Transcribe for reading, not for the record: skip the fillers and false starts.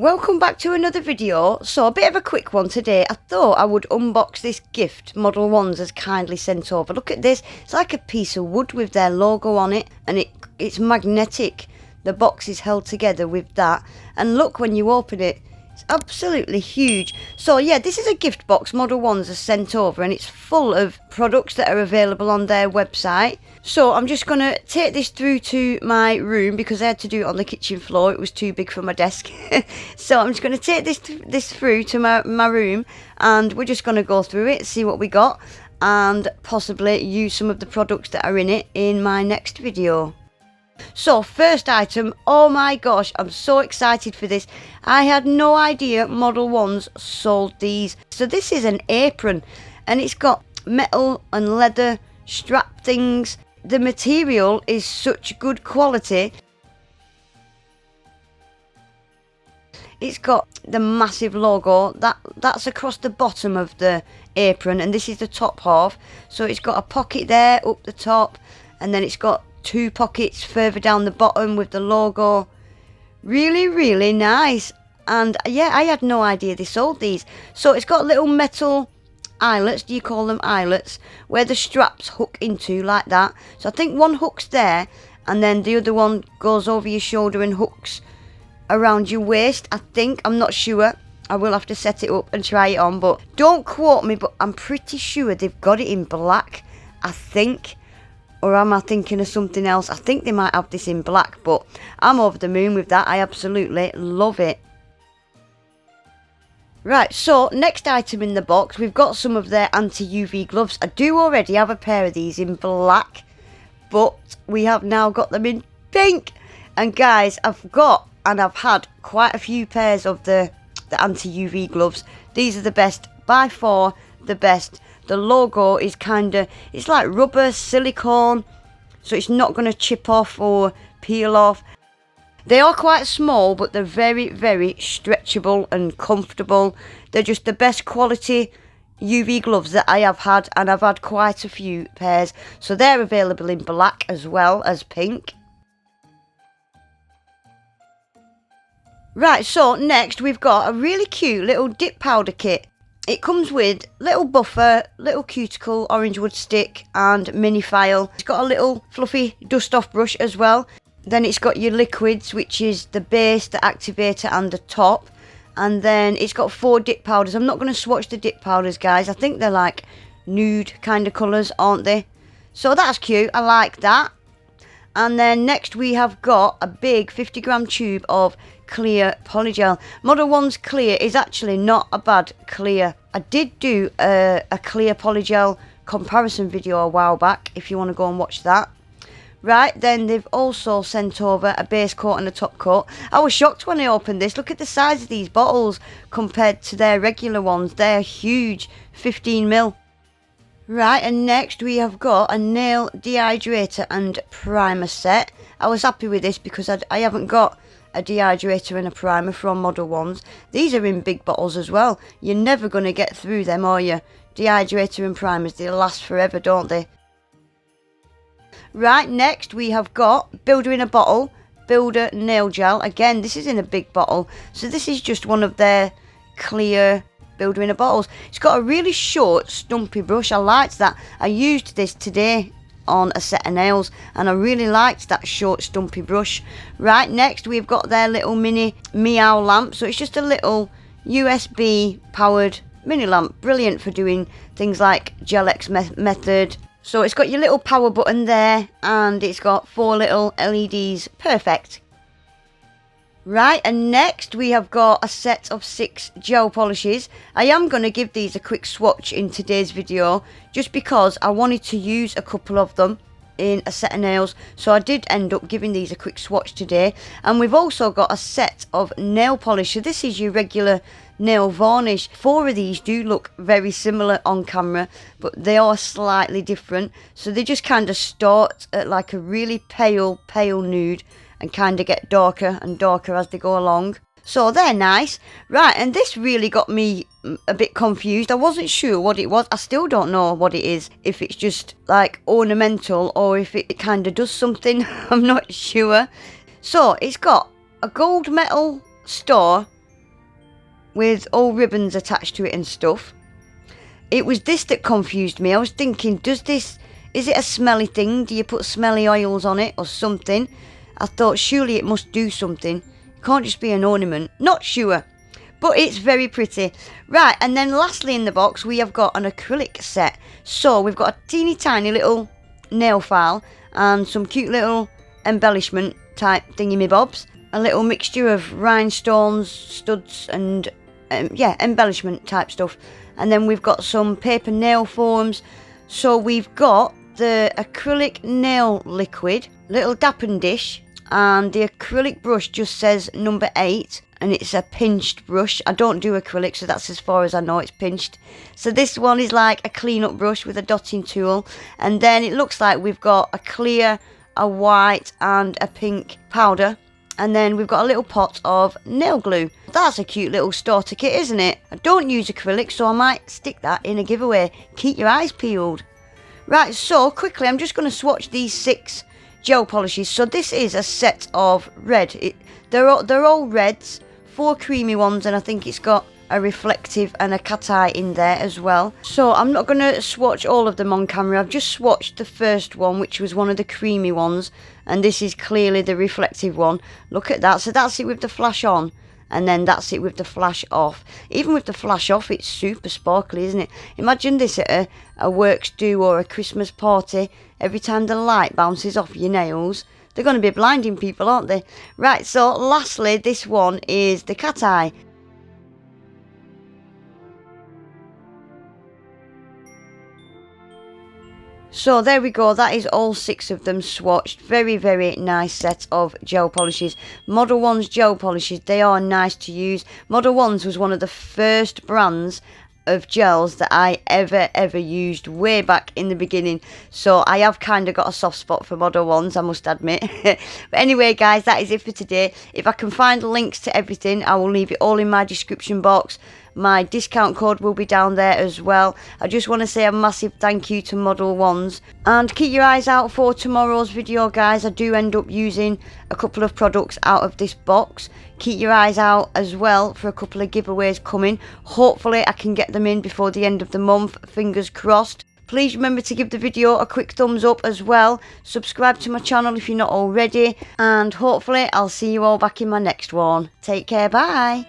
Welcome back to another video. So a bit of a quick one today. I thought I would unbox this gift Modelones has kindly sent over. Look at this. It's like a piece of wood with their logo on it, and it's magnetic. The box is held together with that, and look, when you open it, it's absolutely huge. So yeah, this is a gift box Modelones has sent over, and it's full of products that are available on their website. So I'm just going to take this through to my room because I had to do it on the kitchen floor. It was too big for my desk. So I'm just going to take this through to my room, and we're just going to go through it, see what we got, and possibly use some of the products that are in it in my next video. So first item, oh my gosh, I'm so excited for this. I had no idea Modelones sold these. So this is an apron, and it's got metal and leather strap things. The material is such good quality. It's got the massive logo that's across the bottom of the apron, and this is the top half. So it's got a pocket there up the top, and then it's got two pockets further down the bottom with the logo. Really nice. And yeah, I had no idea they sold these. So it's got little metal eyelets, do you call them eyelets, where the straps hook into like that. So I think one hooks there, and then the other one goes over your shoulder and hooks around your waist, I think. I'm not sure. I will have to set it up and try it on, but don't quote me, but I'm pretty sure they've got it in black, I think. Or am I thinking of something else? I think they might have this in black, but I'm over the moon with that. I absolutely love it. Right, so next item in the box, we've got some of their AntiUV gloves. I do already have a pair of these in black, but we have now got them in pink. And guys, I've had quite a few pairs of the AntiUV gloves. These are the best, by far the best. The logo is it's like rubber, silicone, so it's not going to chip off or peel off. They are quite small, but they're very stretchable and comfortable. They're just the best quality UV gloves that I have had, and I've had quite a few pairs. So they're available in black as well as pink. Right, so next we've got a really cute little dip powder kit. It comes with little buffer, little cuticle, orange wood stick and mini file. It's got a little fluffy dust off brush as well. Then it's got your liquids, which is the base, the activator and the top. And then it's got 4 dip powders. I'm not going to swatch the dip powders, guys. I think they're like nude kind of colours, aren't they? So that's cute. I like that. And then next we have got a big 50-gram tube of clear polygel. Modelones clear is actually not a bad clear. I did do a clear polygel comparison video a while back, if you want to go and watch that. Right, then they've also sent over a base coat and a top coat. I was shocked when I opened this. Look at the size of these bottles compared to their regular ones. They're huge, 15ml. Right, and next we have got a nail dehydrator and primer set. I was happy with this because I haven't got a dehydrator and a primer from Modelones. These are in big bottles as well. You're never going to get through them, are you? Dehydrator and primers, they last forever, don't they? Right, next we have got Builder in a Bottle, Builder Nail Gel. Again, this is in a big bottle. So this is just one of their clear Builder in a Bottles. It's got a really short, stumpy brush. I liked that. I used this today on a set of nails, and I really liked that short, stumpy brush. Right, next we've got their little mini Meow lamp. So it's just a little USB powered mini lamp. Brilliant for doing things like Gel X method. So it's got your little power button there, and it's got 4 little LEDs. Perfect. Right, and next we have got a set of 6 gel polishes. I am going to give these a quick swatch in today's video, just because I wanted to use a couple of them in a set of nails. So I did end up giving these a quick swatch today. And we've also got a set of nail polish. So this is your regular nail varnish. 4 of these do look very similar on camera, but they are slightly different. So they just kind of start at like a really pale nude and kind of get darker and darker as they go along. So they're nice. Right, and this really got me a bit confused. I wasn't sure what it was. I still don't know what it is. If it's just like ornamental or if it kind of does something. I'm not sure. So it's got a gold metal star with all ribbons attached to it and stuff. It was this that confused me. I was thinking, is it a smelly thing? Do you put smelly oils on it or something? I thought surely it must do something. It can't just be an ornament. Not sure. But it's very pretty. Right, and then lastly in the box we have got an acrylic set. So we've got a teeny tiny little nail file and some cute little embellishment type thingy-me-bobs. A little mixture of rhinestones, studs and yeah, embellishment type stuff. And then we've got some paper nail forms. So we've got the acrylic nail liquid, little dappen dish, and the acrylic brush just says number 8, and it's a pinched brush. I don't do acrylic, so that's as far as I know, it's pinched. So this one is like a clean-up brush with a dotting tool, and then it looks like we've got a clear, a white, and a pink powder. And then we've got a little pot of nail glue. That's a cute little starter kit, isn't it? I don't use acrylic, so I might stick that in a giveaway. Keep your eyes peeled. Right, so quickly, I'm just going to swatch these 6 gel polishes. So this is a set of red. They're all reds, 4 creamy ones, and I think it's got a reflective and a cat eye in there as well. So I'm not going to swatch all of them on camera. I've just swatched the first one, which was one of the creamy ones, and this is clearly the reflective one. Look at that. So that's it with the flash on, and then that's it with the flash off. Even with the flash off, it's super sparkly, isn't it? Imagine this at a works do or a Christmas party. Every time the light bounces off your nails, they're going to be blinding people, aren't they? Right, so lastly, this one is the cat eye. So there we go, that is all 6 of them swatched. Very, very nice set of gel polishes. Modelones gel polishes, they are nice to use. Modelones was one of the first brands of gels that I ever used way back in the beginning. So I have kind of got a soft spot for Modelones, I must admit. But anyway guys, that is it for today. If I can find links to everything, I will leave it all in my description box. My discount code will be down there as well. I just want to say a massive thank you to Modelones. And keep your eyes out for tomorrow's video, guys. I do end up using a couple of products out of this box. Keep your eyes out as well for a couple of giveaways coming. Hopefully I can get them in before the end of the month. Fingers crossed. Please remember to give the video a quick thumbs up as well. Subscribe to my channel if you're not already. And hopefully I'll see you all back in my next one. Take care, bye.